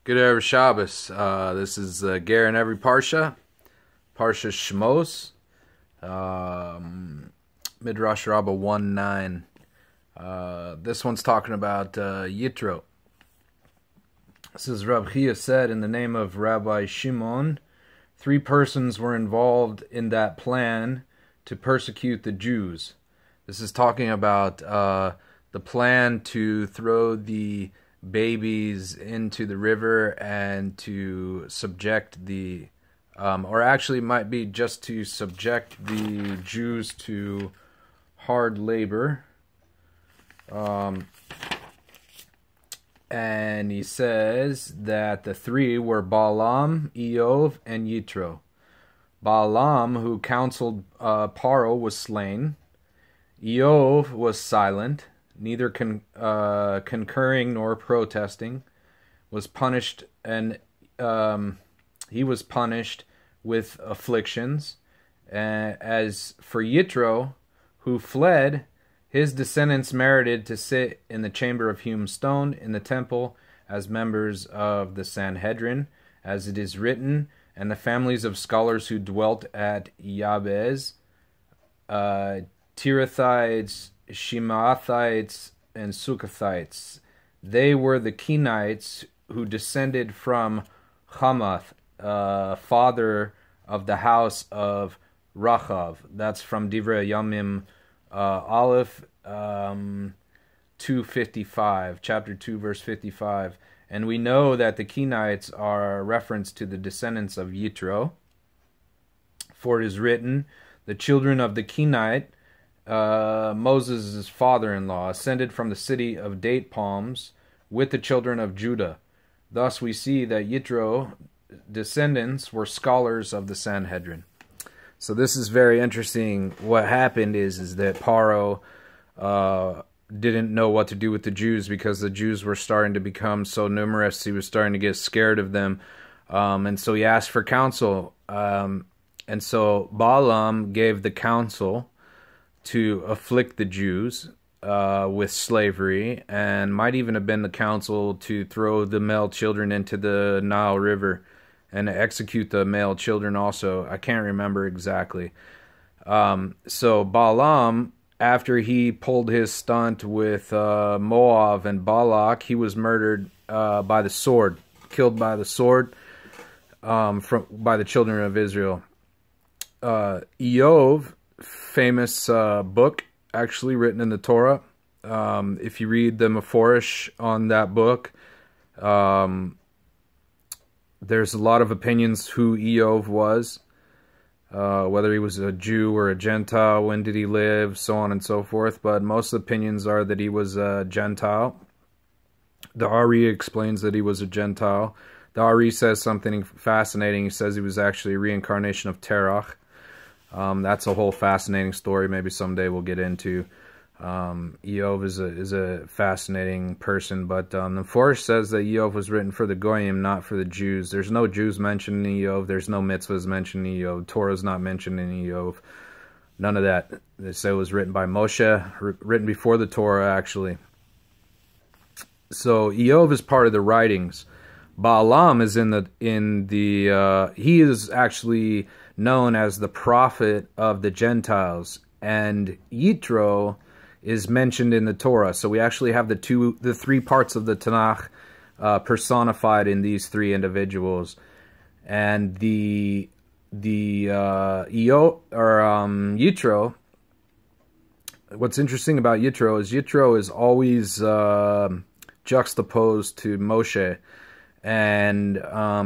Good Erev Shabbos. This is Ger in every Parsha. Parsha Shemos. Midrash Rabbah 1:9. This one's talking about YITRO. This is Rab Chia said, in the name of Rabbi Shimon, 3 persons were involved in that plan to persecute the Jews. This is talking about the plan to throw the babies into the river and to subject the, or actually might be just to subject the Jews to hard labor. And he says that the 3 were Balaam, Eov, and YITRO. Balaam, who counseled Paro, was slain. Eov was silent, neither concurring nor protesting, was punished, and he was punished with afflictions. As for YITRO, who fled, his descendants merited to sit in the chamber of hewn stone in the temple as members of the Hedrin, as it is written, and the families of scholars who dwelt at Yabez, Tirathites, Shemathites, and Sukathites. They were the Kenites who descended from Hamath, father of the house of Rachav. That's from Divrei Yamim Aleph 2:55, chapter 2, verse 55. And we know that the Kenites are a reference to the descendants of YITRO. For it is written, the children of the Kenite, Moses' father-in-law, ascended from the city of date palms with the children of Judah. Thus we see that YITRO descendants were scholars of the Hedrin. So this is very interesting. What happened is that Paro didn't know what to do with the Jews because the Jews were starting to become so numerous. He was starting to get scared of them. And so he asked for counsel. And so Balaam gave the counsel to afflict the Jews with slavery, and might even have been the counsel to throw the male children into the Nile River and execute the male children also. I can't remember exactly. So Balaam, after he pulled his stunt with Moab and Balak, he was murdered by the sword, killed by the sword by the children of Israel. Eov, famous book, actually written in the Torah. If you read the Meforish on that book, there's a lot of opinions who Eov was, whether he was a Jew or a Gentile, when did he live, so on and so forth. But most opinions are that he was a Gentile. The Ari explains that he was a Gentile. The Ari says something fascinating. He says he was actually a reincarnation of Terach. That's a whole fascinating story. Maybe someday we'll get into. Eov is a fascinating person, but the Meforish says that Eov was written for the Goyim, not for the Jews. There's no Jews mentioned in Eov. There's no mitzvahs mentioned in Eov. Torah's not mentioned in Eov. None of that. They say it was written by Moshe, written before the Torah, actually. So Eov is part of the writings. Balaam is he is actually known as the prophet of the Gentiles, and YITRO is mentioned in the Torah. So we actually have the 3 parts of the Tanakh personified in these 3 individuals. And the YITRO, what's interesting about YITRO is always juxtaposed to Moshe. And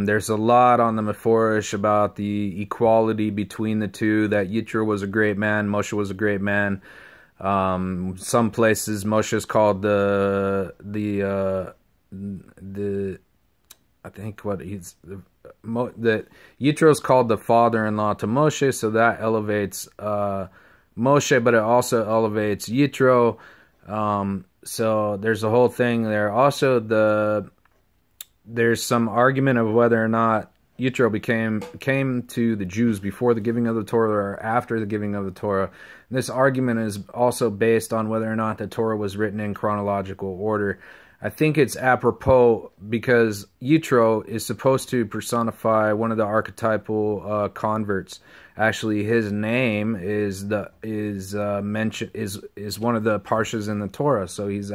there's a lot on the Meforish about the equality between the two, that YITRO was a great man, Moshe was a great man. Some places Moshe is called I think that YITRO is called the father-in-law to Moshe, so that elevates Moshe, but it also elevates YITRO. So there's a whole thing there. Also, there's some argument of whether or not YITRO came to the Jews before the giving of the Torah or after the giving of the Torah. And this argument is also based on whether or not the Torah was written in chronological order. I think it's apropos because YITRO is supposed to personify one of the archetypal converts. Actually, his name is mentioned is one of the parshas in the Torah, so he's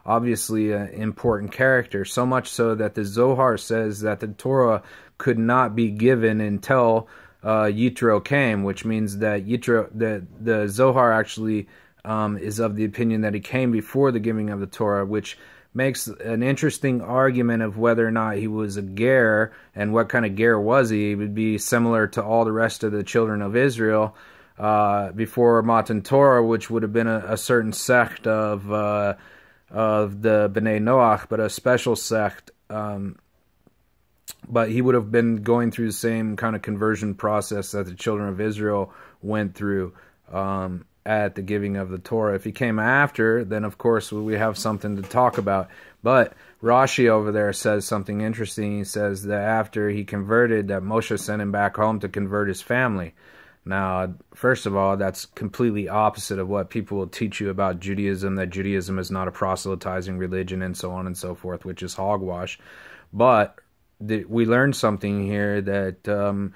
obviously an important character. So much so that the Zohar says that the Torah could not be given until YITRO came, which means that the Zohar actually is of the opinion that he came before the giving of the Torah, which makes an interesting argument of whether or not he was a ger, and what kind of ger was he. He would be similar to all the rest of the children of Israel before Matan Torah, which would have been a certain sect of the Bnei Noach, but a special sect. But he would have been going through the same kind of conversion process that the children of Israel went through at the giving of the Torah. If he came after, then of course we have something to talk about. But Rashi over there says something interesting. He says that after he converted, that Moshe sent him back home to convert his family. Now, first of all, that's completely opposite of what people will teach you about Judaism, that Judaism is not a proselytizing religion and so on and so forth, which is hogwash. But we learned something here that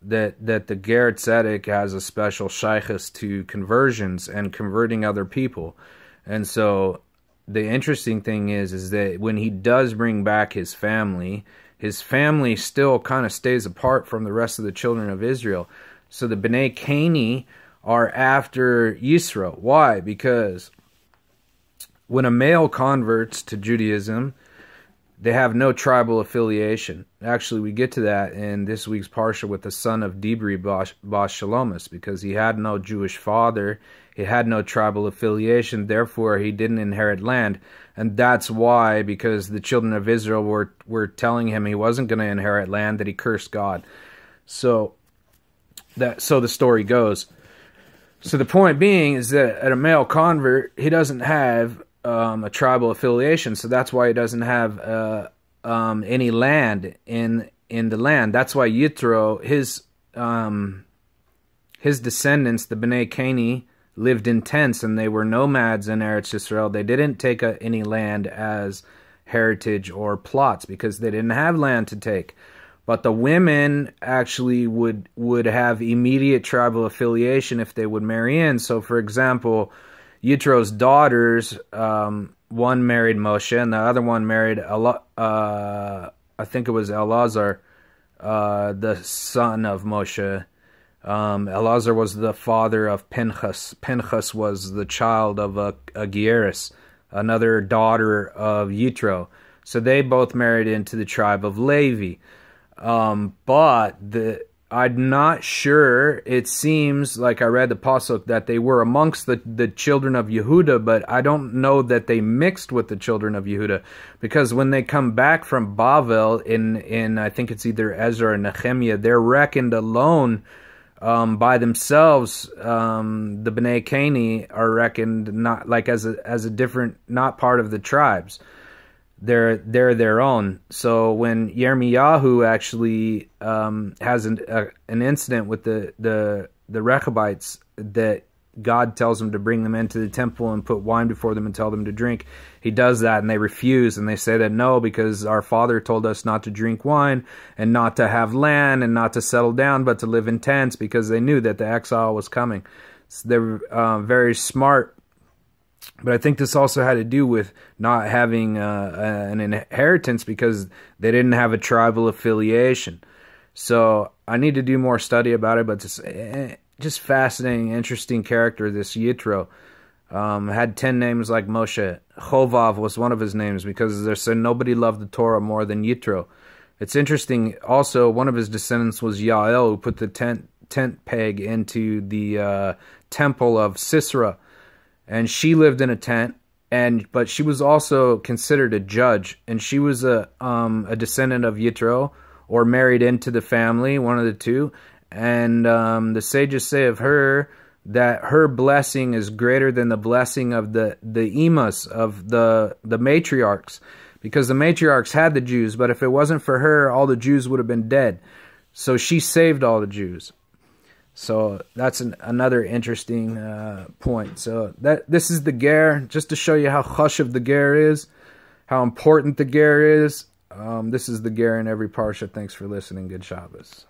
that the Ger Tzedek has a special shaykhus to conversions and converting other people. And so the interesting thing is that when he does bring back his family still kind of stays apart from the rest of the children of Israel. So the Bnei Kani are after Yisro. Why? Because when a male converts to Judaism, they have no tribal affiliation. Actually, we get to that in this week's parsha with the son of Dibri Bas Shalomis, because he had no Jewish father, he had no tribal affiliation, therefore he didn't inherit land. And that's why, because the children of Israel were telling him he wasn't going to inherit land, that he cursed God. So the story goes. So the point being is that at a male convert, he doesn't have a tribal affiliation, so that's why he doesn't have any land in the land. That's why YITRO, his descendants, the Bnei Kani, lived in tents, and they were nomads in Eretz Yisrael. They didn't take any land as heritage or plots because they didn't have land to take. But the women actually would have immediate tribal affiliation if they would marry in. So, for example, YITRO's daughters, one married Moshe, and the other one married, I think it was Elazar, the son of Moshe. Elazar was the father of Pinchas. Pinchas was the child of a Gieris, another daughter of YITRO. So they both married into the tribe of Levi. But I'm not sure. It seems like I read the pasuk that they were amongst the children of Yehuda, but I don't know that they mixed with the children of Yehuda, because when they come back from Bavel in I think it's either Ezra or Nehemiah, they're reckoned alone by themselves. The Bnei Kani are reckoned not like as a different, not part of the tribes. They're their own. So when Yirmiyahu actually has an incident with the Rechabites, that God tells him to bring them into the temple and put wine before them and tell them to drink, he does that, and they refuse, and they say that no, because our father told us not to drink wine and not to have land and not to settle down, but to live in tents, because they knew that the exile was coming. So they're very smart. But I think this also had to do with not having an inheritance, because they didn't have a tribal affiliation. So I need to do more study about it, but just fascinating, interesting character, this YITRO. Had 10 names like Moshe. Chovav was one of his names, because they said nobody loved the Torah more than YITRO. It's interesting, also, one of his descendants was Yael, who put the tent peg into the temple of Sisera. And she lived in a tent, but she was also considered a judge, and she was a descendant of YITRO, or married into the family, one of the two. And the sages say of her that her blessing is greater than the blessing of the imas, of the matriarchs, because the matriarchs had the Jews, but if it wasn't for her, all the Jews would have been dead. So she saved all the Jews. So that's another interesting point. So this is the ger, just to show you how chashuv the ger is. how important the ger is. This is the ger in every parsha. Thanks for listening. Good Shabbos.